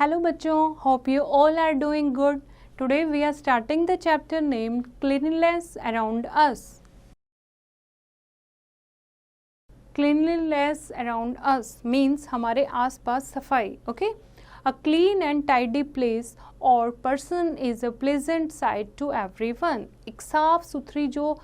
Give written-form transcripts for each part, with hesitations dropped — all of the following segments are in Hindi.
Hello बच्चों, hope you all are doing good. Today we are starting the chapter named Cleanliness Around Us. Cleanliness around us means हमारे आसपास सफाई. Okay? A clean and tidy place or person is a pleasant sight to everyone. एक साफ सुथरी जो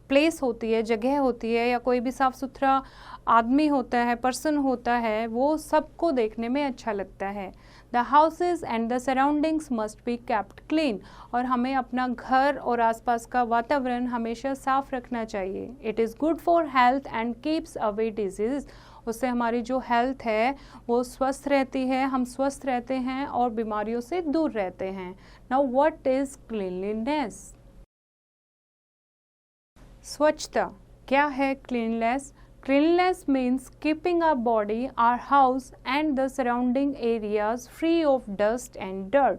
प्लेस होती है, जगह होती है, या कोई भी साफ़ सुथरा आदमी होता है, पर्सन होता है, वो सबको देखने में अच्छा लगता है. The houses and the surroundings must be kept clean. और हमें अपना घर और आसपास का वातावरण हमेशा साफ रखना चाहिए. It is good for health and keeps away disease. उससे हमारी जो हेल्थ है वो स्वस्थ रहती है, हम स्वस्थ रहते हैं और बीमारियों से दूर रहते हैं. Now what is cleanliness? स्वच्छता. क्या है cleanness? Cleanliness means keeping our body, our house and the surrounding areas free of dust and dirt.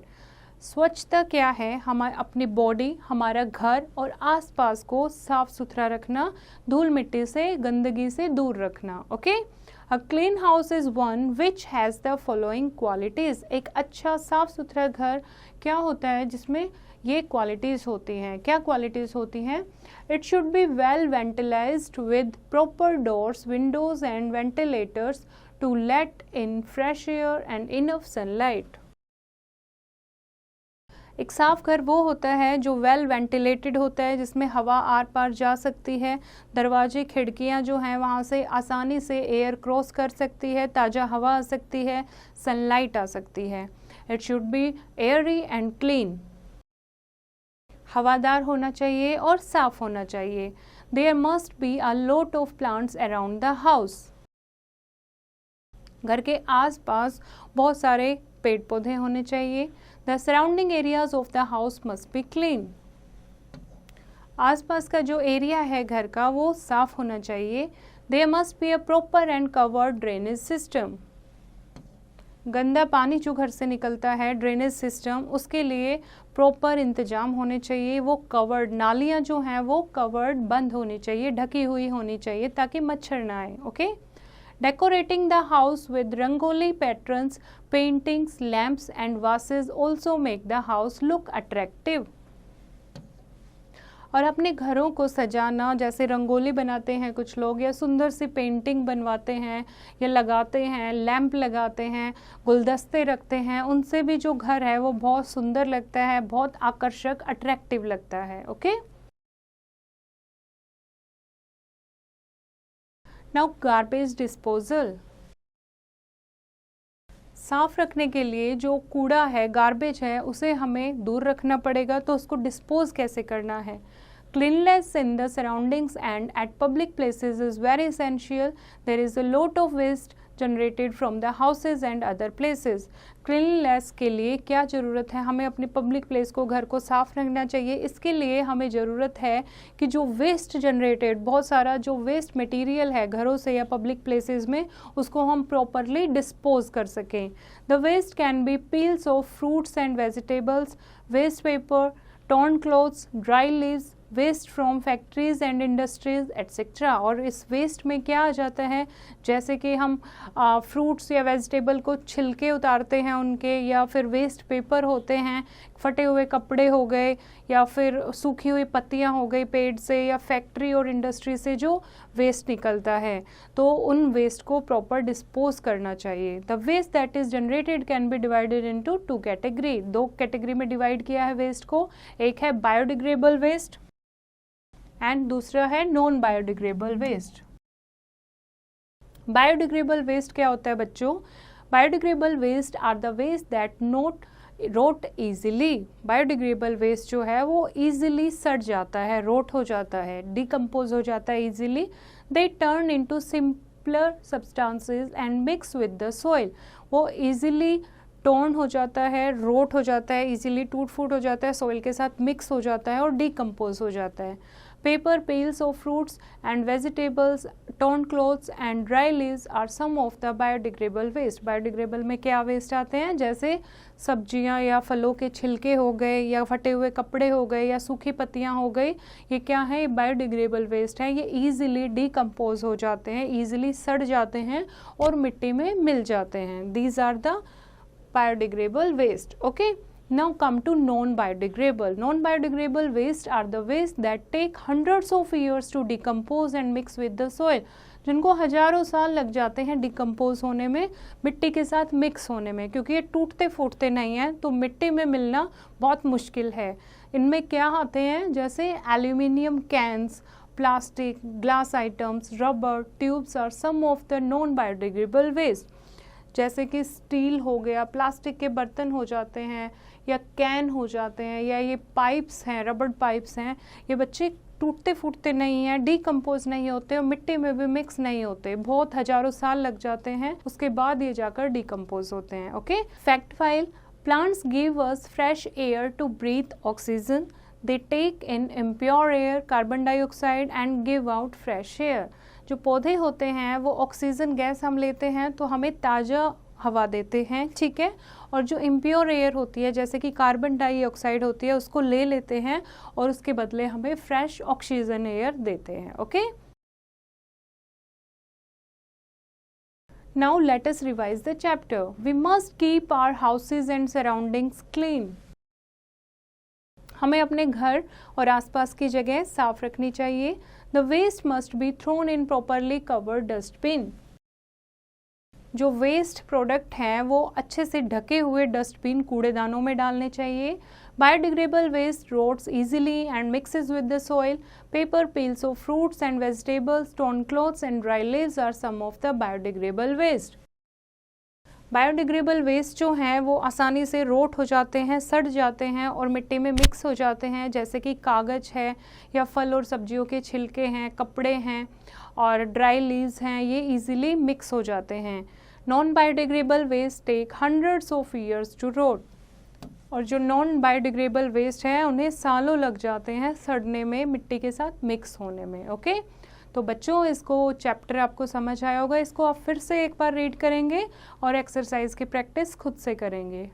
स्वच्छता क्या है? हमारे अपनी बॉडी, हमारा घर और आसपास को साफ सुथरा रखना, धूल मिट्टी से, गंदगी से दूर रखना. Okay? A clean house is one which has the following qualities. एक अच्छा साफ सुथरा घर क्या होता है जिसमें ये क्वालिटीज़ होती हैं. क्या क्वालिटीज़ होती हैं? It should be well ventilated with proper doors, windows and ventilators to let in fresh air and enough sunlight. एक साफ घर वो होता है जो वेल वेंटिलेटेड होता है, जिसमें हवा आर पार जा सकती है, दरवाजे खिड़कियां जो हैं वहाँ से आसानी से एयर क्रॉस कर सकती है, ताज़ा हवा आ सकती है, सनलाइट आ सकती है. It should be airy and clean. हवादार होना चाहिए और साफ होना चाहिए. There must be a lot of plants around the house. घर के आसपास बहुत सारे पेड़ पौधे होने चाहिए. The surrounding areas of the house must be clean. आसपास का जो एरिया है घर का वो साफ होना चाहिए. There must be a proper and covered drainage system. गंदा पानी जो घर से निकलता है, ड्रेनेज सिस्टम, उसके लिए प्रॉपर इंतजाम होने चाहिए. वो कवर्ड, नालियाँ जो हैं वो कवर्ड, बंद होनी चाहिए, ढकी हुई होनी चाहिए ताकि मच्छर ना आए. Okay? Decorating the house with rangoli patterns, paintings, lamps and vases also make the house look attractive. और अपने घरों को सजाना, जैसे रंगोली बनाते हैं कुछ लोग, या सुंदर सी पेंटिंग बनवाते हैं या लगाते हैं, लैंप लगाते हैं, गुलदस्ते रखते हैं, उनसे भी जो घर है वो बहुत सुंदर लगता है, बहुत आकर्षक, अट्रैक्टिव लगता है. ओके? Now garbage disposal. साफ रखने के लिए जो कूड़ा है, गार्बेज है, उसे हमें दूर रखना पड़ेगा. तो उसको डिस्पोज कैसे करना है? Cleanliness in the surroundings and at public places is very essential. There is a lot of waste generated from the houses and other places. Cleanliness के लिए क्या ज़रूरत है? हमें अपनी पब्लिक प्लेस को, घर को साफ रखना चाहिए. इसके लिए हमें ज़रूरत है कि जो वेस्ट जनरेटेड, बहुत सारा जो वेस्ट मटेरियल है घरों से या पब्लिक प्लेसेस में, उसको हम प्रॉपरली डिस्पोज कर सकें. The waste can be peels of fruits and vegetables, waste paper, torn clothes, dry leaves, waste from factories and industries etcetera. और इस वेस्ट में क्या आ जाता है? जैसे कि हम फ्रूट्स या वेजिटेबल को छिलके उतारते हैं उनके, या फिर वेस्ट पेपर होते हैं, फटे हुए कपड़े हो गए, या फिर सूखी हुई पत्तियां हो गई पेड़ से, या फैक्ट्री और इंडस्ट्री से जो वेस्ट निकलता है, तो उन वेस्ट को प्रॉपर डिस्पोज करना चाहिए. The waste that is generated can be divided into 2 category. 2 category में डिवाइड किया है वेस्ट को. एक है बायोडिग्रेडेबल वेस्ट एंड दूसरा है non biodegradable waste. Biodegradable waste क्या होता है बच्चों? Biodegradable waste are the waste that not rot easily. Biodegradable waste जो है वो ईजिली सड़ जाता है, रोट हो जाता है, डिकम्पोज हो जाता है easily. They turn into simpler substances and mix with the soil. वो ईजिली टोन हो जाता है, रोट हो जाता है, ईजिली टूट फूट हो जाता है, सॉइल के साथ मिक्स हो जाता है और डिकम्पोज हो जाता है. Paper, peels of fruits and vegetables, torn clothes and dry leaves are some of the biodegradable waste. Biodegradable में क्या वेस्ट आते हैं? जैसे सब्जियां या फलों के छिलके हो गए, या फटे हुए कपड़े हो गए, या सूखी पत्तियां हो गई. ये क्या है? बायोडिग्रेडेबल वेस्ट है. ये ईजिली डिकम्पोज हो जाते हैं, ईजिली सड़ जाते हैं और मिट्टी में मिल जाते हैं. These are the biodegradable waste. Okay, now come to non-biodegradable. Non-biodegradable waste are the waste that take hundreds of years to decompose and mix with the soil. जिनको हजारों साल लग जाते हैं डिकम्पोज होने में, मिट्टी के साथ मिक्स होने में, क्योंकि ये टूटते फूटते नहीं हैं तो मिट्टी में मिलना बहुत मुश्किल है. इनमें क्या आते हैं, जैसे aluminium cans, plastic, glass items, rubber, tubes are some of the non biodegradable waste. जैसे कि स्टील हो गया, प्लास्टिक के बर्तन हो जाते हैं या कैन हो जाते हैं, या ये पाइप्स हैं, रबर पाइप्स हैं, ये बच्चे टूटते फूटते नहीं हैं, डीकम्पोज नहीं होते और मिट्टी में भी मिक्स नहीं होते, बहुत हजारों साल लग जाते हैं, उसके बाद ये जाकर डीकम्पोज होते हैं. Okay, fact file. Plants give us fresh air to breathe oxygen. They take in impure air, carbon dioxide and give out fresh air. जो पौधे होते हैं वो ऑक्सीजन गैस हम लेते हैं तो हमें ताज़ा हवा देते हैं, ठीक है, और जो इम्प्योर एयर होती है जैसे कि कार्बन डाइऑक्साइड होती है उसको ले लेते हैं और उसके बदले हमें फ्रेश ऑक्सीजन एयर देते हैं. Okay, now let us revise the chapter. We must keep our houses and surroundings clean. हमें अपने घर और आसपास की जगह साफ रखनी चाहिए. The waste must be thrown in properly covered dustbin. जो वेस्ट प्रोडक्ट हैं वो अच्छे से ढके हुए डस्टबिन, कूड़ेदानों में डालने चाहिए. Biodegradable waste rots easily and mixes with the soil. Paper peels of fruits and vegetables, torn clothes and dry leaves are some of the biodegradable waste. Biodegradable waste जो हैं वो आसानी से रोट हो जाते हैं, सड़ जाते हैं और मिट्टी में मिक्स हो जाते हैं, जैसे कि कागज़ है या फल और सब्जियों के छिलके हैं, कपड़े हैं और ड्राई लीव्स हैं, ये इजीली मिक्स हो जाते हैं. Non biodegradable waste take hundreds of years to rot. और जो नॉन बायोडिग्रेडेबल वेस्ट है उन्हें सालों लग जाते हैं सड़ने में, मिट्टी के साथ मिक्स होने में. ओके, तो बच्चों इसको चैप्टर आपको समझ आया होगा. इसको आप फिर से एक बार रीड करेंगे और एक्सरसाइज की प्रैक्टिस खुद से करेंगे.